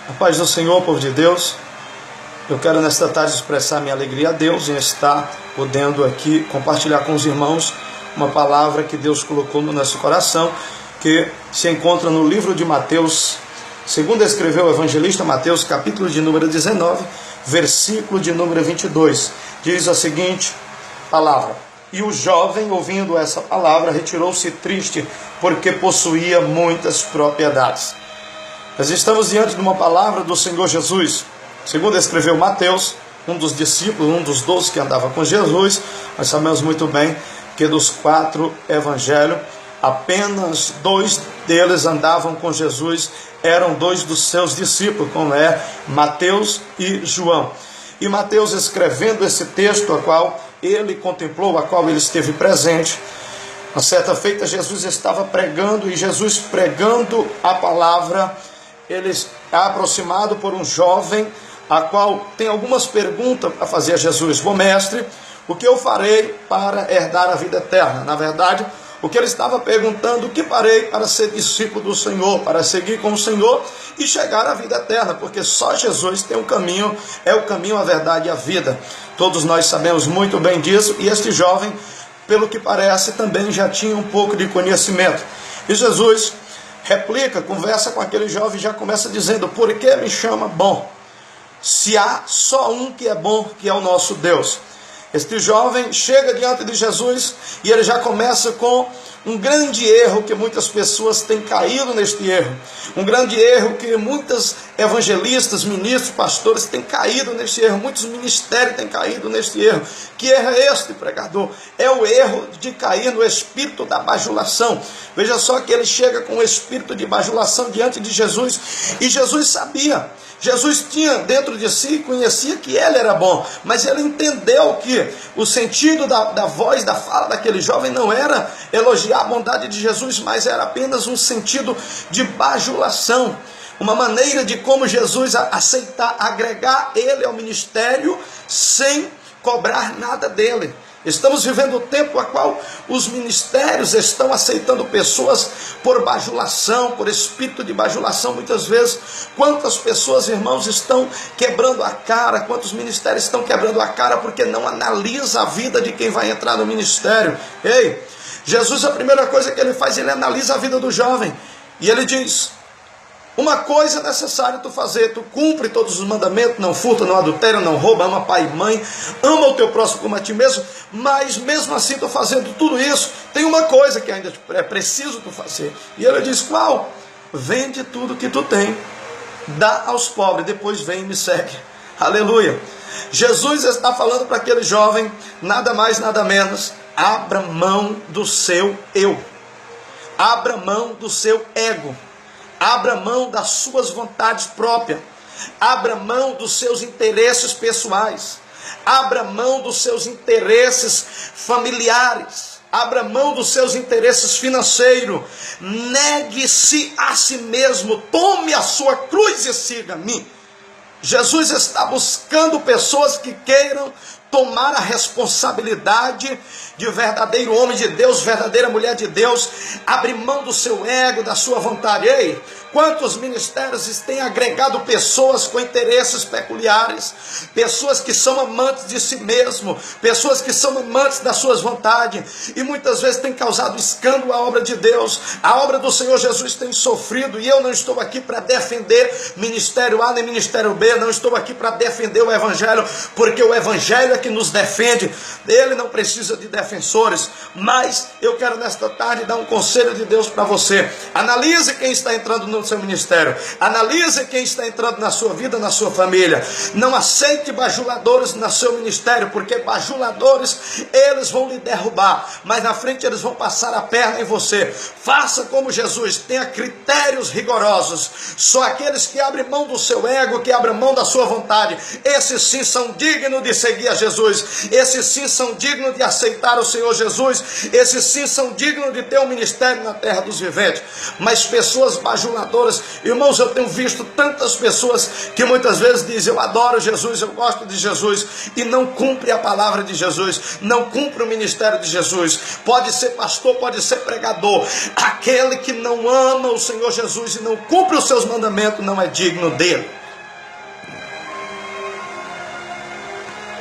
A paz do Senhor, povo de Deus. Eu quero nesta tarde expressar minha alegria a Deus em estar podendo aqui compartilhar com os irmãos uma palavra que Deus colocou no nosso coração, que se encontra no livro de Mateus, segundo escreveu o evangelista Mateus, capítulo de número 19, versículo de número 22. Diz a seguinte palavra: E o jovem, ouvindo essa palavra, retirou-se triste, porque possuía muitas propriedades. Nós estamos diante de uma palavra do Senhor Jesus, segundo escreveu Mateus, um dos discípulos, um dos 12 que andava com Jesus. Nós sabemos muito bem que dos 4 evangelhos, apenas 2 deles andavam com Jesus, eram 2 dos seus discípulos, como é Mateus e João. E Mateus, escrevendo esse texto, a qual ele contemplou, a qual ele esteve presente, uma certa feita Jesus estava pregando, e Jesus pregando a palavra, ele é aproximado por um jovem, a qual tem algumas perguntas para fazer a Jesus. Bom mestre, o que eu farei para herdar a vida eterna? Na verdade, o que ele estava perguntando: o que farei para ser discípulo do Senhor, para seguir com o Senhor e chegar à vida eterna? Porque só Jesus tem um caminho, é o caminho, a verdade e a vida. Todos nós sabemos muito bem disso, e este jovem, pelo que parece, também já tinha um pouco de conhecimento. E Jesus replica, conversa com aquele jovem e já começa dizendo: por que me chama bom? Se há só um que é bom, que é o nosso Deus. Este jovem chega diante de Jesus e ele já começa com um grande erro, que muitas pessoas têm caído neste erro. Um grande erro que muitos evangelistas, ministros, pastores têm caído neste erro. Muitos ministérios têm caído neste erro. Que erro é este, pregador? É o erro de cair no espírito da bajulação. Veja só que ele chega com o espírito de bajulação diante de Jesus, e Jesus sabia. Jesus tinha dentro de si, conhecia que ele era bom, mas ele entendeu que o sentido da voz, da fala daquele jovem não era elogiar a bondade de Jesus, mas era apenas um sentido de bajulação, uma maneira de como Jesus aceitar, agregar ele ao ministério sem cobrar nada dele. Estamos vivendo o tempo a qual os ministérios estão aceitando pessoas por bajulação, por espírito de bajulação, muitas vezes. Quantas pessoas, irmãos, estão quebrando a cara, quantos ministérios estão quebrando a cara porque não analisa a vida de quem vai entrar no ministério. Ei, Jesus, a primeira coisa que ele faz, ele analisa a vida do jovem, e ele diz: uma coisa é necessário tu fazer, tu cumpre todos os mandamentos, não furta, não adultéria, não rouba, ama pai e mãe, ama o teu próximo como a ti mesmo. Mas mesmo assim, tu fazendo tudo isso, tem uma coisa que ainda é preciso tu fazer. E ele diz: qual? Vende tudo que tu tem, dá aos pobres, depois vem e me segue. Aleluia. Jesus está falando para aquele jovem, nada mais, nada menos: abra mão do seu eu, abra mão do seu ego, abra mão das suas vontades próprias, abra mão dos seus interesses pessoais, abra mão dos seus interesses familiares, abra mão dos seus interesses financeiros, negue-se a si mesmo, tome a sua cruz e siga-me. Jesus está buscando pessoas que queiram tomar a responsabilidade de verdadeiro homem de Deus, verdadeira mulher de Deus, abrir mão do seu ego, da sua vontade. Ei, quantos ministérios têm agregado pessoas com interesses peculiares, pessoas que são amantes de si mesmo, pessoas que são amantes das suas vontades, e muitas vezes tem causado escândalo à obra de Deus. A obra do Senhor Jesus tem sofrido, e eu não estou aqui para defender ministério A nem ministério B, não estou aqui para defender o evangelho, porque o evangelho é que nos defende, ele não precisa de defensores. Mas eu quero nesta tarde dar um conselho de Deus para você: analise quem está entrando no seu ministério, analise quem está entrando na sua vida, na sua família. Não aceite bajuladores no seu ministério, porque bajuladores, eles vão lhe derrubar, mas na frente eles vão passar a perna em você. Faça como Jesus, tenha critérios rigorosos. Só aqueles que abrem mão do seu ego, que abrem mão da sua vontade, esses sim são dignos de seguir a Jesus, esses sim são dignos de aceitar o Senhor Jesus, esses sim são dignos de ter um ministério na terra dos viventes. Mas pessoas bajuladoras, adoradoras. Irmãos, eu tenho visto tantas pessoas que muitas vezes dizem: eu adoro Jesus, eu gosto de Jesus, e não cumpre a palavra de Jesus, não cumpre o ministério de Jesus. Pode ser pastor, pode ser pregador. Aquele que não ama o Senhor Jesus e não cumpre os seus mandamentos não é digno dele.